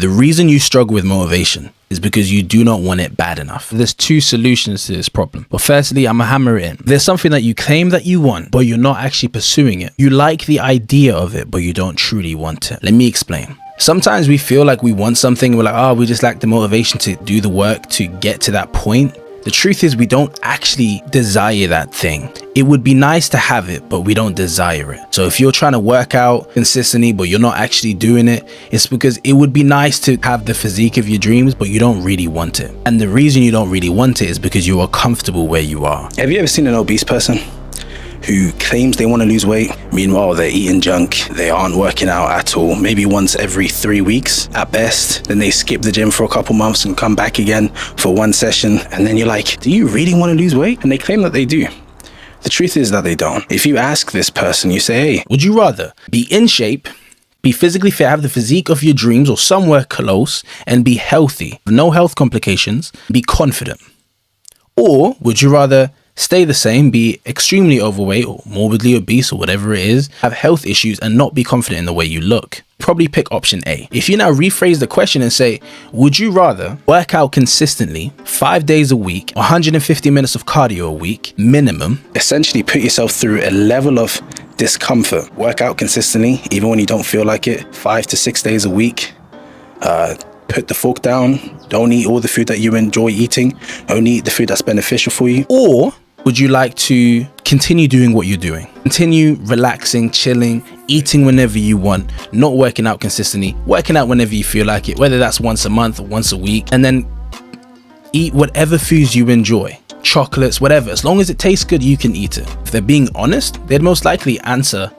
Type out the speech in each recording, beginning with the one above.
The reason you struggle with motivation is because you do not want it bad enough. There's two solutions to this problem. But firstly, I'm gonna hammer it in. There's something that you claim that you want, but you're not actually pursuing it. You like the idea of it, but you don't truly want it. Let me explain. Sometimes we feel like we want something and we're like, oh, we just lack the motivation to do the work to get to that point. The truth is we don't actually desire that thing. It would be nice to have it, but we don't desire it. So if you're trying to work out consistently, but you're not actually doing it, it's because it would be nice to have the physique of your dreams, but you don't really want it. And the reason you don't really want it is because you are comfortable where you are. Have you ever seen an obese person who claims they want to lose weight? Meanwhile, they're eating junk. They aren't working out at all. Maybe once every 3 weeks at best. Then they skip the gym for a couple months and come back again for one session. And then you're like, do you really want to lose weight? And they claim that they do. The truth is that they don't. If you ask this person, you say, hey, would you rather be in shape, be physically fit, have the physique of your dreams or somewhere close, and be healthy, no health complications, be confident? Or would you rather stay the same, be extremely overweight or morbidly obese or whatever it is, have health issues and not be confident in the way you look? Probably pick option A. If you now rephrase the question and say, would you rather work out consistently 5 days a week, 150 minutes of cardio a week, minimum? Essentially put yourself through a level of discomfort. Work out consistently, even when you don't feel like it, 5 to 6 days a week. Put the fork down. Don't eat all the food that you enjoy eating. Only eat the food that's beneficial for you. Or would you like to continue doing what you're doing? Continue relaxing, chilling, eating whenever you want, not working out consistently, working out whenever you feel like it, whether that's once a month or once a week, and then eat whatever foods you enjoy, chocolates, whatever. As long as it tastes good, you can eat it. If they're being honest, they'd most likely answer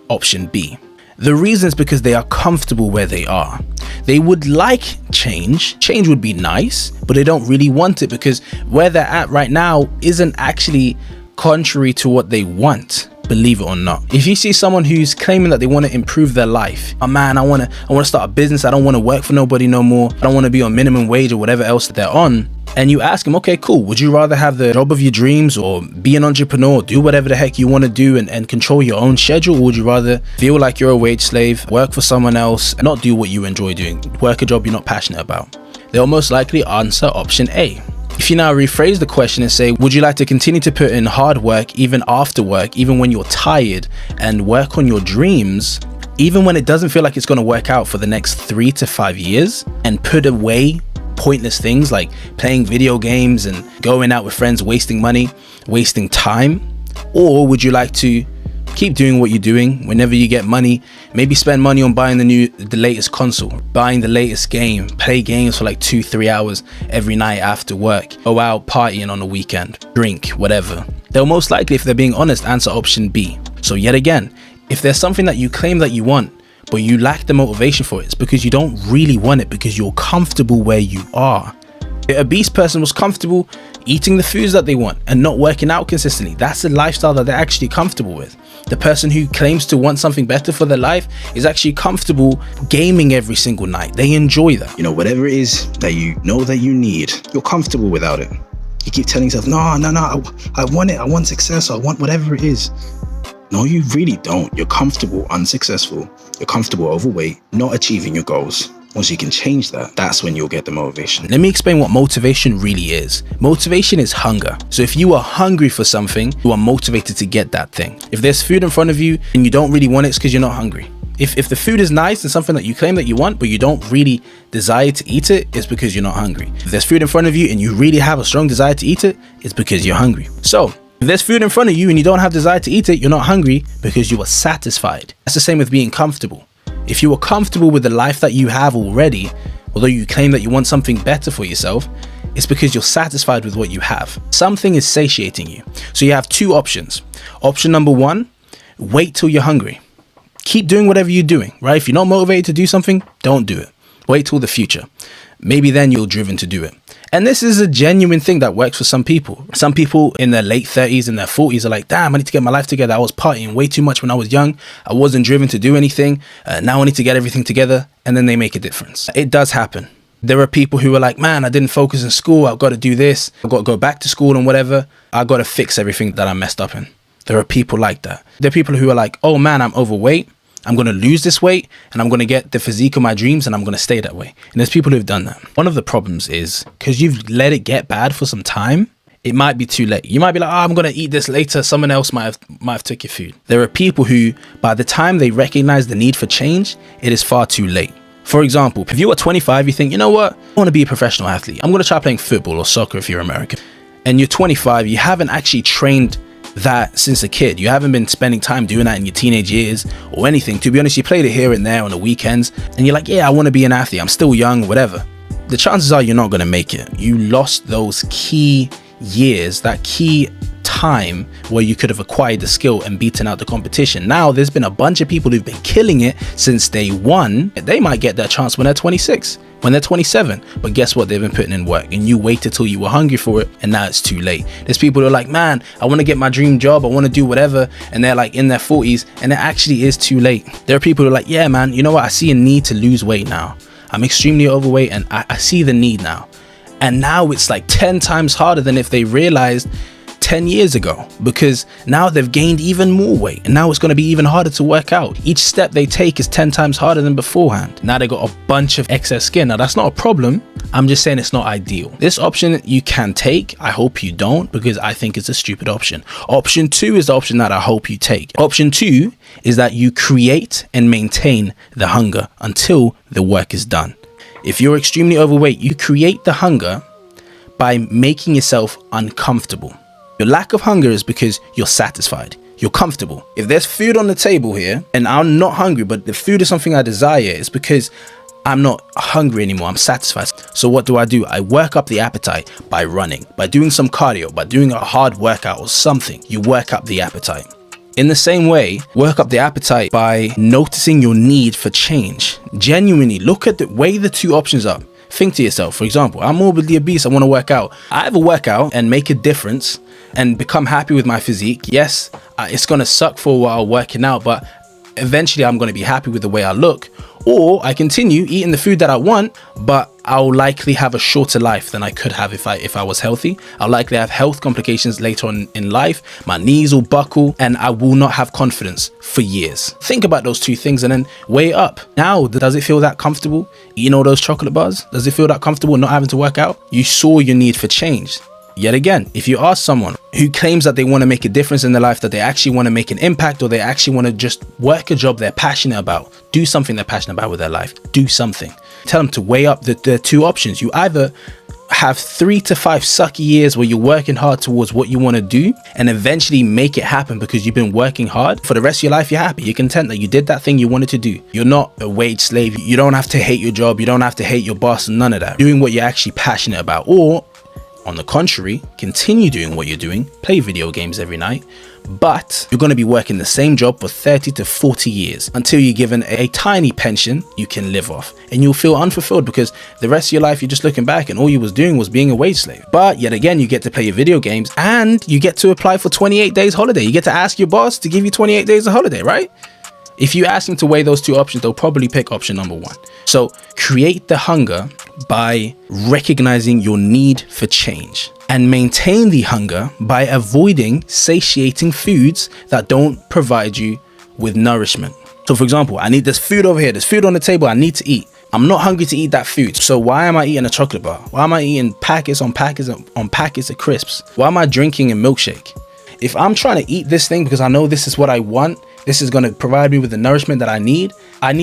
option B. The reason is because they are comfortable where they are. They would like change. Change would be nice, but they don't really want it because where they're at right now isn't actually contrary to what they want, believe it or not. If you see someone who's claiming that they want to improve their life, oh man, I want to start a business. I don't want to work for nobody no more. I don't want to be on minimum wage or whatever else that they're on. And you ask them, okay, cool. Would you rather have the job of your dreams or be an entrepreneur, do whatever the heck you want to do and control your own schedule? Or would you rather feel like you're a wage slave, work for someone else, and not do what you enjoy doing, work a job you're not passionate about? They'll most likely answer option A. If you now rephrase the question and say, would you like to continue to put in hard work, even after work, even when you're tired, and work on your dreams, even when it doesn't feel like it's going to work out for the next 3 to 5 years, and put away pointless things like playing video games and going out with friends, wasting money, wasting time? Or would you like to keep doing what you're doing? Whenever you get money, maybe spend money on buying the latest console, buying the latest game, play games for like 2-3 hours every night after work, go out partying on the weekend, drink, whatever. They'll most likely, if they're being honest, answer option B. So yet again, if there's something that you claim that you want, but you lack the motivation for it, it's because you don't really want it because you're comfortable where you are. The obese person was comfortable eating the foods that they want and not working out consistently. That's the lifestyle that they're actually comfortable with. The person who claims to want something better for their life is actually comfortable gaming every single night. They enjoy that. You know, whatever it is that you know that you need, you're comfortable without it. You keep telling yourself, no, I want it. I want success. I want whatever it is. No, you really don't. You're comfortable, unsuccessful. You're comfortable, overweight, not achieving your goals. Once you can change that, that's when you'll get the motivation. Let me explain what motivation really is. Motivation is hunger. So if you are hungry for something, you are motivated to get that thing. If there's food in front of you and you don't really want it, it's because you're not hungry. If the food is nice and something that you claim that you want, but you don't really desire to eat it, it's because you're not hungry. If there's food in front of you and you really have a strong desire to eat it, it's because you're hungry. So if there's food in front of you and you don't have desire to eat it, you're not hungry because you are satisfied. That's the same with being comfortable. If you are comfortable with the life that you have already, although you claim that you want something better for yourself, it's because you're satisfied with what you have. Something is satiating you. So you have two options. Option number one, wait till you're hungry. Keep doing whatever you're doing, right? If you're not motivated to do something, don't do it. Wait till the future. Maybe then you're driven to do it. And this is a genuine thing that works for some people. Some people in their late 30s and their 40s are like, damn, I need to get my life together. I was partying way too much when I was young. I wasn't driven to do anything. Now I need to get everything together. And then they make a difference. It does happen. There are people who are like, man, I didn't focus in school. I've got to do this. I've got to go back to school and whatever. I've got to fix everything that I messed up in. There are people like that. There are people who are like, oh man, I'm overweight. I'm going to lose this weight and I'm going to get the physique of my dreams and I'm going to stay that way. And there's people who've done that. One of the problems is because you've let it get bad for some time, it might be too late. You might be like, oh, I'm going to eat this later. Someone else might have took your food. There are people who, by the time they recognize the need for change, it is far too late. For example, if you are 25, you think, you know what? I want to be a professional athlete. I'm going to try playing football or soccer if you're American. And you're 25, you haven't actually trained that since a kid. You haven't been spending time doing that in your teenage years or anything. To be honest, you played it here and there on the weekends and you're like, yeah, I want to be an athlete. I'm still young, whatever. The chances are you're not going to make it. You lost those key years, that key time where you could have acquired the skill and beaten out the competition. Now there's been a bunch of people who've been killing it since day one. They might get their chance when they're 26, when they're 27, but guess what? They've been putting in work and you waited till you were hungry for it and now it's too late. There's people who are like, man, I want to get my dream job, I want to do whatever, and they're like in their 40s and it actually is too late. There are people who are like, yeah man, you know what, I see a need to lose weight now. I'm extremely overweight and I see the need now. And now it's like 10 times harder than if they realized 10 years ago, because now they've gained even more weight and now it's going to be even harder to work out. Each step they take is 10 times harder than beforehand. Now they got a bunch of excess skin. Now that's not a problem. I'm just saying it's not ideal. This option you can take. I hope you don't, because I think it's a stupid option. Option 2 is the option that I hope you take. Option 2 is that you create and maintain the hunger until the work is done. If you're extremely overweight, you create the hunger by making yourself uncomfortable. Your lack of hunger is because you're satisfied. You're comfortable. If there's food on the table here and I'm not hungry, but the food is something I desire, it's because I'm not hungry anymore. I'm satisfied. So what do? I work up the appetite by running, by doing some cardio, by doing a hard workout or something. You work up the appetite. In the same way, work up the appetite by noticing your need for change. Genuinely look at weigh the two options up. Think to yourself, for example, I'm morbidly obese, I want to work out. I either work out and make a difference and become happy with my physique. Yes, it's going to suck for a while working out, but eventually I'm going to be happy with the way I look. Or I continue eating the food that I want, but I'll likely have a shorter life than I could have if I was healthy. I'll likely have health complications later on in life. My knees will buckle and I will not have confidence for years. Think about those two things and then weigh it up. Now, does it feel that comfortable eating all those chocolate bars? Does it feel that comfortable not having to work out? You saw your need for change. Yet again, if you ask someone who claims that they want to make a difference in their life, that they actually want to make an impact, or they actually want to just work a job they're passionate about, do something they're passionate about with their life, do something. Tell them to weigh up the two options. You either have 3 to 5 sucky years where you're working hard towards what you want to do and eventually make it happen because you've been working hard. For the rest of your life, you're happy. You're content that you did that thing you wanted to do. You're not a wage slave. You don't have to hate your job. You don't have to hate your boss, none of that. Doing what you're actually passionate about. Or on the contrary, continue doing what you're doing, play video games every night, but you're going to be working the same job for 30 to 40 years until you're given a tiny pension you can live off, and you'll feel unfulfilled because the rest of your life you're just looking back and all you was doing was being a wage slave. But yet again, you get to play your video games and you get to apply for 28 days holiday. You get to ask your boss to give you 28 days of holiday, right? If you ask them to weigh those two options, they'll probably pick option number 1. So create the hunger by recognizing your need for change, and maintain the hunger by avoiding satiating foods that don't provide you with nourishment. So for example, I need this food over here, there's food on the table I need to eat. I'm not hungry to eat that food. So why am I eating a chocolate bar? Why am I eating packets on packets on packets of crisps? Why am I drinking a milkshake? If I'm trying to eat this thing because I know this is what I want, this is going to provide me with the nourishment that I need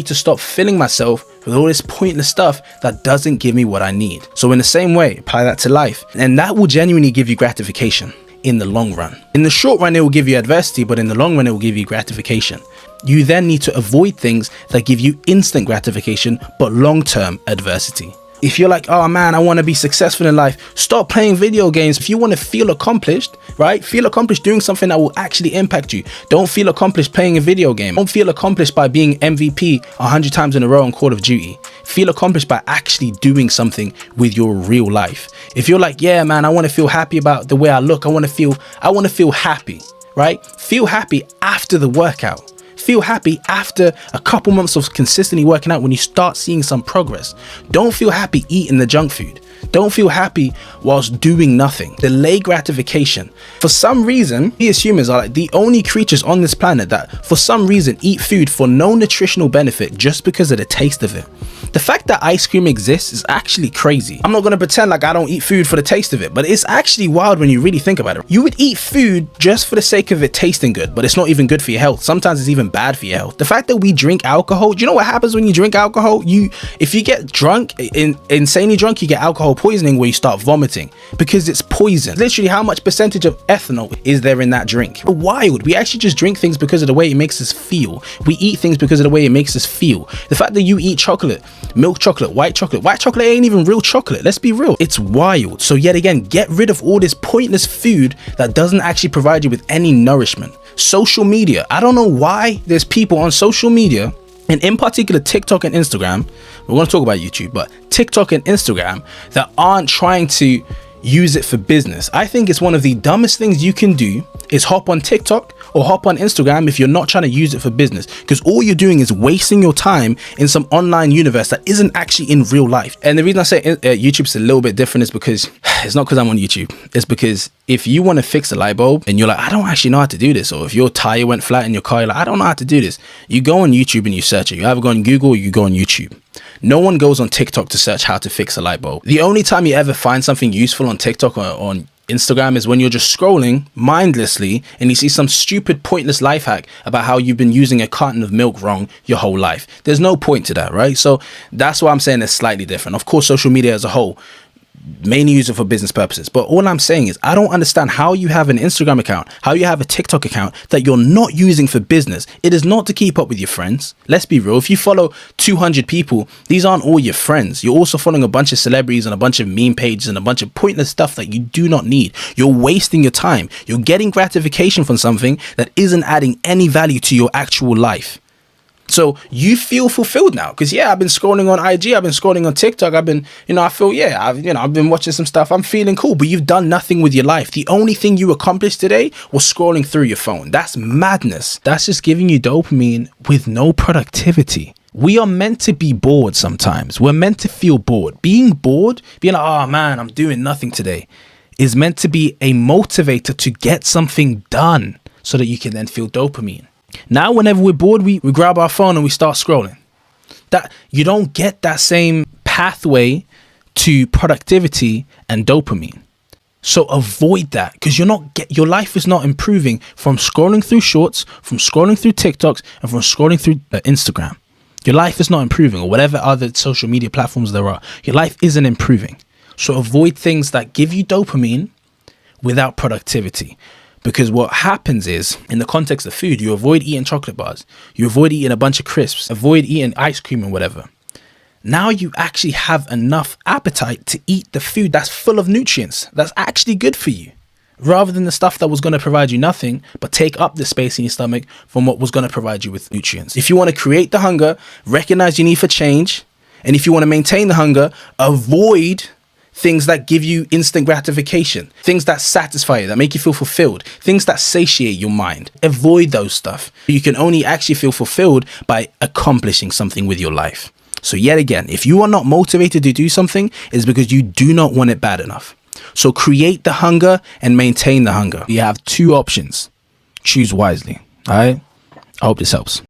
to stop filling myself with all this pointless stuff that doesn't give me what I need. So in the same way, apply that to life, and that will genuinely give you gratification in the long run. In the short run, it will give you adversity, but in the long run, it will give you gratification. You then need to avoid things that give you instant gratification, but long-term adversity. If you're like, oh man, I want to be successful in life, stop playing video games. If you want to feel accomplished, right? Feel accomplished doing something that will actually impact you. Don't feel accomplished playing a video game. Don't feel accomplished by being MVP 100 times in a row on Call of Duty. Feel accomplished by actually doing something with your real life. If you're like, yeah, man, I want to feel happy about the way I look. I want to feel happy, right? Feel happy after the workout. Feel happy after a couple months of consistently working out when you start seeing some progress. Don't feel happy eating the junk food. Don't feel happy whilst doing nothing. Delay gratification. For some reason, we as humans are like the only creatures on this planet that for some reason eat food for no nutritional benefit just because of the taste of it. The fact that ice cream exists is actually crazy. I'm not going to pretend like I don't eat food for the taste of it, but it's actually wild when you really think about it. You would eat food just for the sake of it tasting good, but it's not even good for your health. Sometimes it's even bad for your health. The fact that we drink alcohol, do you know what happens when you drink alcohol? If you get drunk, insanely drunk, you get alcohol poisoning where you start vomiting because it's poison. Literally, how much percentage of ethanol is there in that drink? Wild. We actually just drink things because of the way it makes us feel. We eat things because of the way it makes us feel. The fact that you eat chocolate, milk chocolate, white chocolate ain't even real chocolate. Let's be real. It's wild. So yet again, get rid of all this pointless food that doesn't actually provide you with any nourishment. Social media. I don't know why there's people on social media, and in particular TikTok and Instagram, we're going to talk about YouTube, but TikTok and Instagram, that aren't trying to use it for business. I think it's one of the dumbest things you can do is hop on TikTok or hop on Instagram if you're not trying to use it for business, because all you're doing is wasting your time in some online universe that isn't actually in real life. And the reason I say YouTube's a little bit different is because it's not because I'm on YouTube. It's because if you want to fix a light bulb and you're like, I don't actually know how to do this, or if your tire went flat in your car, you're like, I don't know how to do this, you go on YouTube and you search it. You either go on Google or you go on YouTube. No one goes on TikTok to search how to fix a light bulb. The only time you ever find something useful on TikTok or on Instagram is when you're just scrolling mindlessly and you see some stupid pointless life hack about how you've been using a carton of milk wrong your whole life. There's no point to that, right? So that's why I'm saying it's slightly different. Of course, social media as a whole, mainly use it for business purposes, but all I'm saying is I don't understand how you have an Instagram account, how you have a TikTok account that you're not using for business. It is not to keep up with your friends. Let's be real. If you follow 200 people, these aren't all your friends. You're also following a bunch of celebrities and a bunch of meme pages and a bunch of pointless stuff that you do not need. You're wasting your time. You're getting gratification from something that isn't adding any value to your actual life. So you feel fulfilled now because, yeah, I've been scrolling on IG, I've been scrolling on TikTok, I've been, I feel, I've been watching some stuff, I'm feeling cool, but you've done nothing with your life. The only thing you accomplished today was scrolling through your phone. That's madness. That's just giving you dopamine with no productivity. We are meant to be bored sometimes. We're meant to feel bored. Being bored, being like, oh man, I'm doing nothing today, is meant to be a motivator to get something done so that you can then feel dopamine. Now, whenever we're bored, we grab our phone and we start scrolling. That you don't get that same pathway to productivity and dopamine. So avoid that, because your life is not improving from scrolling through shorts, from scrolling through TikToks, and from scrolling through Instagram. Your life is not improving, or whatever other social media platforms there are. Your life isn't improving. So avoid things that give you dopamine without productivity. Because what happens is, in the context of food, you avoid eating chocolate bars, you avoid eating a bunch of crisps, avoid eating ice cream and whatever. Now you actually have enough appetite to eat the food that's full of nutrients, that's actually good for you, rather than the stuff that was going to provide you nothing, but take up the space in your stomach from what was going to provide you with nutrients. If you want to create the hunger, recognize your need for change. And if you want to maintain the hunger, avoid things that give you instant gratification, things that satisfy you, that make you feel fulfilled, things that satiate your mind. Avoid those stuff. You can only actually feel fulfilled by accomplishing something with your life. So yet again, if you are not motivated to do something, it's because you do not want it bad enough. So create the hunger and maintain the hunger. You have two options. Choose wisely. All right? I hope this helps.